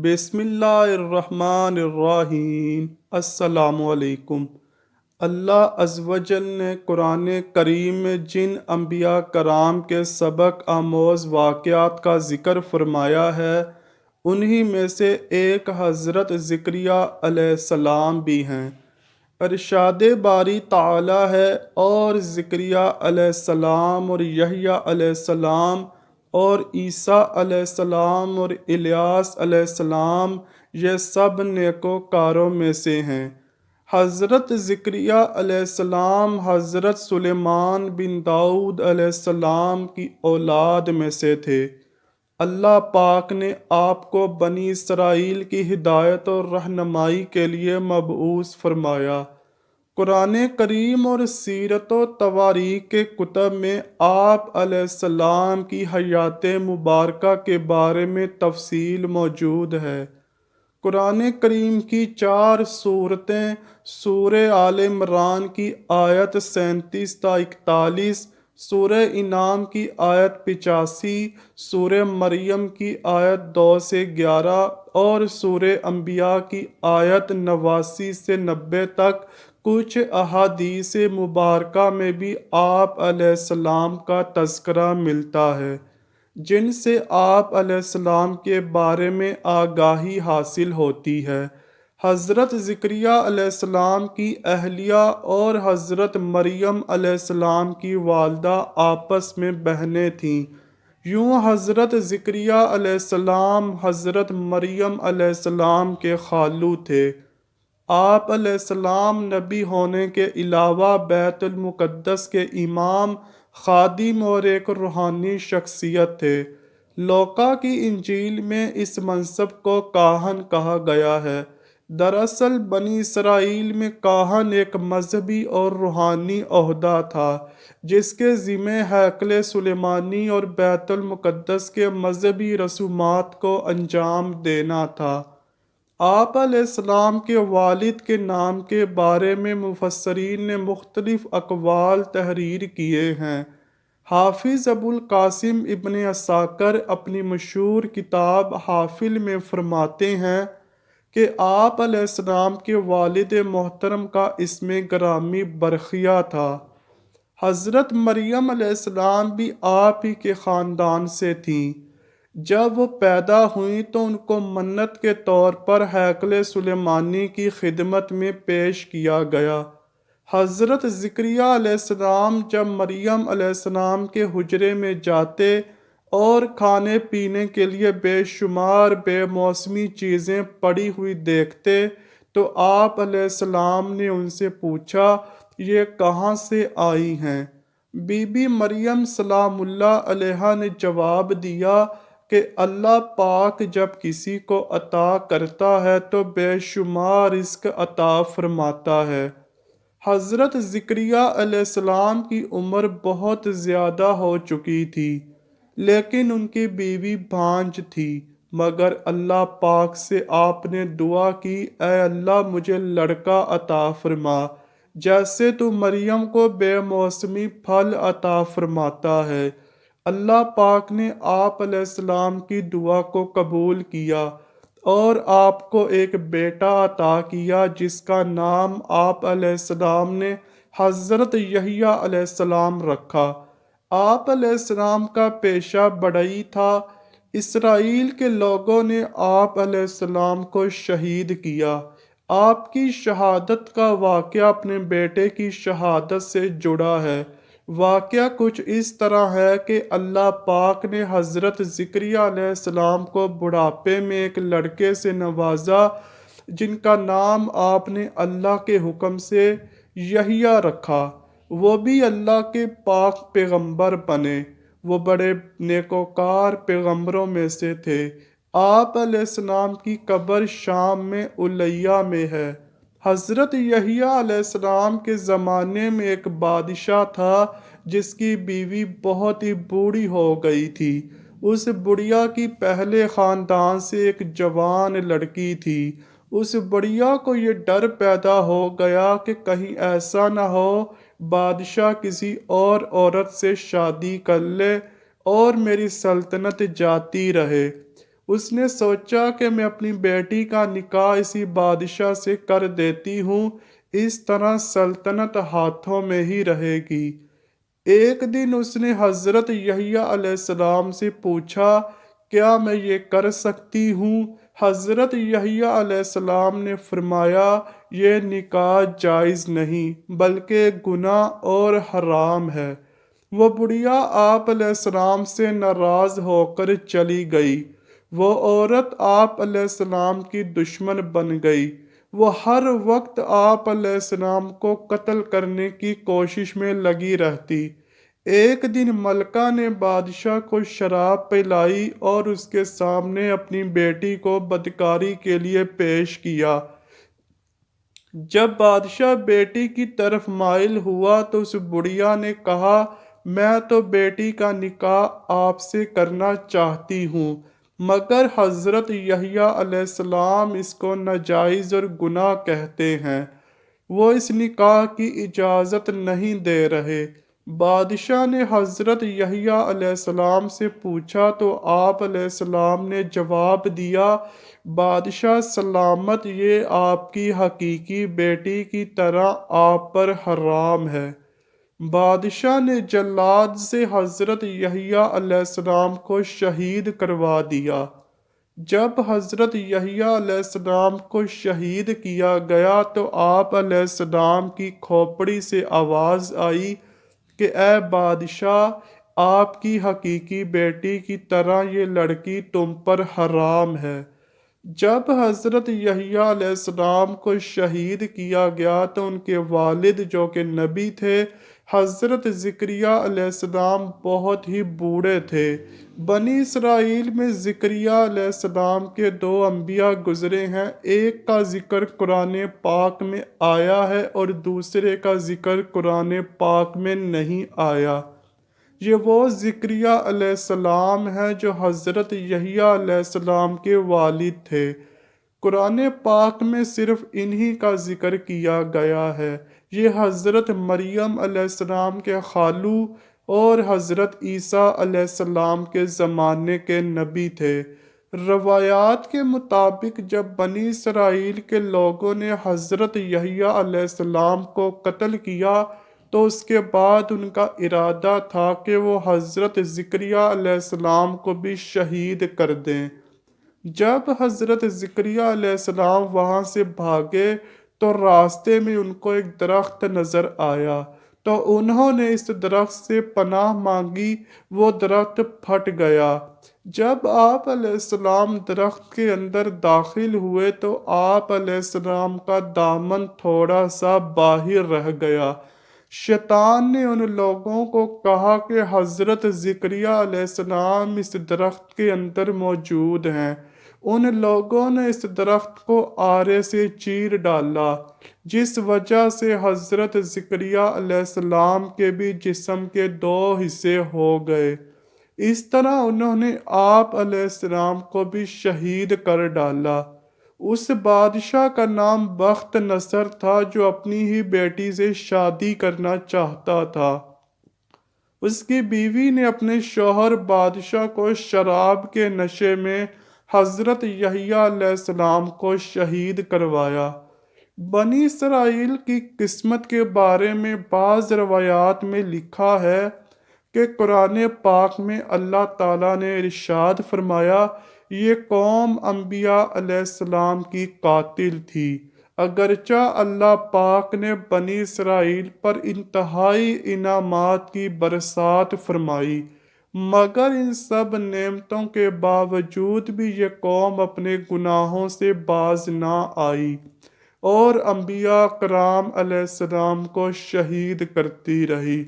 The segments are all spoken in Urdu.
بسم اللہ الرحمن الرحیم۔ السلام علیکم۔ اللہ عز و جل نے قرآن کریم میں جن انبیاء کرام کے سبق آموز واقعات کا ذکر فرمایا ہے، انہی میں سے ایک حضرت زکریا علیہ السلام بھی ہیں۔ ارشاد باری تعالی ہے، اور زکریا علیہ السلام اور یحییٰ علیہ السلام اور عیسیٰ علیہ السلام اور الیاس علیہ السلام یہ سب نیکوکاروں میں سے ہیں۔ حضرت زکریا علیہ السلام حضرت سلیمان بن داؤد علیہ السلام کی اولاد میں سے تھے۔ اللہ پاک نے آپ کو بنی اسرائیل کی ہدایت اور رہنمائی کے لیے مبعوث فرمایا۔ قرآن کریم اور سیرت و تواریخ کے کتب میں آپ علیہ السلام کی حیات مبارکہ کے بارے میں تفصیل موجود ہے۔ قرآن کریم کی 4 سورتیں، سورہ آل عمران کی آیت 37 تا 41، سورہ انعام کی آیت 85، سورہ مریم کی آیت 2 سے 11 اور سورہ انبیاء کی آیت 89 سے 90 تک، کچھ احادیث مبارکہ میں بھی آپ علیہ السلام کا تذکرہ ملتا ہے، جن سے آپ علیہ السلام کے بارے میں آگاہی حاصل ہوتی ہے۔ حضرت زکریا علیہ السلام کی اہلیہ اور حضرت مریم علیہ السلام کی والدہ آپس میں بہنیں تھیں۔ یوں حضرت زکریا علیہ السلام حضرت مریم علیہ السلام کے خالو تھے۔ آپ علیہ السلام نبی ہونے کے علاوہ بیت المقدس کے امام، خادم اور ایک روحانی شخصیت تھے۔ لوقا کی انجیل میں اس منصب کو کاہن کہا گیا ہے۔ دراصل بنی اسرائیل میں کاہن ایک مذہبی اور روحانی عہدہ تھا، جس کے ذمہ ہیکل سلیمانی اور بیت المقدس کے مذہبی رسومات کو انجام دینا تھا۔ آپ علیہ السلام کے والد کے نام کے بارے میں مفسرین نے مختلف اقوال تحریر کیے ہیں۔ حافظ ابو القاسم ابن عساکر اپنی مشہور کتاب حافل میں فرماتے ہیں کہ آپ علیہ السلام کے والد محترم کا اسم گرامی برخیہ تھا۔ حضرت مریم علیہ السلام بھی آپ ہی کے خاندان سے تھیں۔ جب وہ پیدا ہوئیں تو ان کو منت کے طور پر ہیکل سلیمانی کی خدمت میں پیش کیا گیا۔ حضرت زکریا علیہ السلام جب مریم علیہ السلام کے حجرے میں جاتے اور کھانے پینے کے لیے بے شمار بے موسمی چیزیں پڑی ہوئی دیکھتے تو آپ علیہ السلام نے ان سے پوچھا، یہ کہاں سے آئی ہیں؟ بی بی مریم سلام اللہ علیہا نے جواب دیا کہ اللہ پاک جب کسی کو عطا کرتا ہے تو بے شمار رزق عطا فرماتا ہے۔ حضرت زکریا علیہ السلام کی عمر بہت زیادہ ہو چکی تھی، لیکن ان کی بیوی بانجھ تھی، مگر اللہ پاک سے آپ نے دعا کی، اے اللہ مجھے لڑکا عطا فرما، جیسے تو مریم کو بے موسمی پھل عطا فرماتا ہے۔ اللہ پاک نے آپ علیہ السلام کی دعا کو قبول کیا اور آپ کو ایک بیٹا عطا کیا، جس کا نام آپ علیہ السلام نے حضرت یحییٰ علیہ السلام رکھا۔ آپ علیہ السلام کا پیشہ بڑھئی تھا۔ اسرائیل کے لوگوں نے آپ علیہ السلام کو شہید کیا۔ آپ کی شہادت کا واقعہ اپنے بیٹے کی شہادت سے جڑا ہے۔ واقعہ کچھ اس طرح ہے کہ اللہ پاک نے حضرت زکریا علیہ السلام کو بڑھاپے میں ایک لڑکے سے نوازا، جن کا نام آپ نے اللہ کے حکم سے یحییٰ رکھا۔ وہ بھی اللہ کے پاک پیغمبر بنے۔ وہ بڑے نیکوکار پیغمبروں میں سے تھے۔ آپ علیہ السلام کی قبر شام میں علیہ میں ہے۔ حضرت یحییٰ علیہ السلام کے زمانے میں ایک بادشاہ تھا، جس کی بیوی بہت ہی بوڑھی ہو گئی تھی۔ اس بڑھیا کی پہلے خاندان سے ایک جوان لڑکی تھی۔ اس بڑھیا کو یہ ڈر پیدا ہو گیا کہ کہیں ایسا نہ ہو بادشاہ کسی اور عورت سے شادی کر لے اور میری سلطنت جاتی رہے۔ اس نے سوچا کہ میں اپنی بیٹی کا نکاح اسی بادشاہ سے کر دیتی ہوں، اس طرح سلطنت ہاتھوں میں ہی رہے گی۔ ایک دن اس نے حضرت یحییٰ علیہ السلام سے پوچھا، کیا میں یہ کر سکتی ہوں؟ حضرت یحییٰ علیہ السلام نے فرمایا، یہ نکاح جائز نہیں بلکہ گناہ اور حرام ہے۔ وہ بڑھیا آپ علیہ السلام سے ناراض ہو کر چلی گئی۔ وہ عورت آپ علیہ السلام کی دشمن بن گئی۔ وہ ہر وقت آپ علیہ السلام کو قتل کرنے کی کوشش میں لگی رہتی۔ ایک دن ملکہ نے بادشاہ کو شراب پلائی اور اس کے سامنے اپنی بیٹی کو بدکاری کے لیے پیش کیا۔ جب بادشاہ بیٹی کی طرف مائل ہوا تو اس بڑھیا نے کہا، میں تو بیٹی کا نکاح آپ سے کرنا چاہتی ہوں، مگر حضرت یحییٰ علیہ السلام اس کو ناجائز اور گناہ کہتے ہیں، وہ اس نکاح کی اجازت نہیں دے رہے۔ بادشاہ نے حضرت یحییٰ علیہ السلام سے پوچھا تو آپ علیہ السلام نے جواب دیا، بادشاہ سلامت، یہ آپ کی حقیقی بیٹی کی طرح آپ پر حرام ہے۔ بادشاہ نے جلاد سے حضرت یحییٰ علیہ السلام کو شہید کروا دیا۔ جب حضرت یحییٰ علیہ السلام کو شہید کیا گیا تو آپ علیہ السلام کی کھوپڑی سے آواز آئی کہ اے بادشاہ، آپ کی حقیقی بیٹی کی طرح یہ لڑکی تم پر حرام ہے۔ جب حضرت یحییٰ علیہ السلام کو شہید کیا گیا تو ان کے والد جو کہ نبی تھے، حضرت زکریا علیہ السلام، بہت ہی بوڑھے تھے۔ بنی اسرائیل میں زکریا علیہ السلام کے 2 انبیاء گزرے ہیں، ایک کا ذکر قرآن پاک میں آیا ہے اور دوسرے کا ذکر قرآن پاک میں نہیں آیا۔ یہ وہ زکریا علیہ السلام ہیں جو حضرت یحییٰ علیہ السلام کے والد تھے۔ قرآن پاک میں صرف انہی کا ذکر کیا گیا ہے۔ یہ حضرت مریم علیہ السلام کے خالو اور حضرت عیسیٰ علیہ السلام کے زمانے کے نبی تھے۔ روایات کے مطابق جب بنی اسرائیل کے لوگوں نے حضرت یحییٰ علیہ السلام کو قتل کیا تو اس کے بعد ان کا ارادہ تھا کہ وہ حضرت زکریا علیہ السلام کو بھی شہید کر دیں۔ جب حضرت زکریا علیہ السلام وہاں سے بھاگے تو راستے میں ان کو ایک درخت نظر آیا تو انہوں نے اس درخت سے پناہ مانگی، وہ درخت پھٹ گیا۔ جب آپ علیہ السلام درخت کے اندر داخل ہوئے تو آپ علیہ السلام کا دامن تھوڑا سا باہر رہ گیا۔ شیطان نے ان لوگوں کو کہا کہ حضرت زکریا علیہ السلام اس درخت کے اندر موجود ہیں۔ ان لوگوں نے اس درخت کو آرے سے چیر ڈالا، جس وجہ سے حضرت زکریا علیہ السلام کے بھی جسم کے 2 حصے ہو گئے۔ اس طرح انہوں نے آپ علیہ السلام کو بھی شہید کر ڈالا۔ اس بادشاہ کا نام بخت نصر تھا جو اپنی ہی بیٹی سے شادی کرنا چاہتا تھا۔ اس کی بیوی نے اپنے شوہر بادشاہ کو شراب کے نشے میں حضرت یحییٰ علیہ السلام کو شہید کروایا۔ بنی اسرائیل کی قسمت کے بارے میں بعض روایات میں لکھا ہے کہ قرآن پاک میں اللہ تعالیٰ نے ارشاد فرمایا، یہ قوم انبیاء علیہ السلام کی قاتل تھی۔ اگرچہ اللہ پاک نے بنی اسرائیل پر انتہائی انعامات کی برسات فرمائی، مگر ان سب نعمتوں کے باوجود بھی یہ قوم اپنے گناہوں سے باز نہ آئی اور انبیاء کرام علیہ السلام کو شہید کرتی رہی۔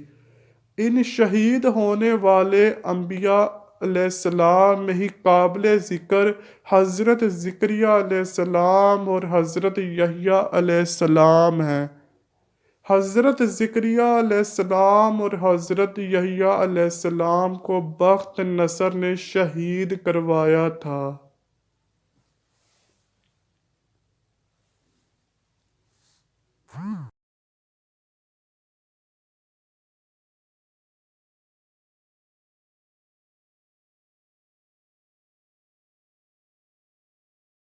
ان شہید ہونے والے انبیاء علیہ السلام میں ہی قابل ذکر حضرت زکریا علیہ السلام اور حضرت یحییٰ علیہ السلام ہیں۔ حضرت زکریا علیہ السلام اور حضرت یحییٰ علیہ السلام کو بخت نصر نے شہید کروایا تھا۔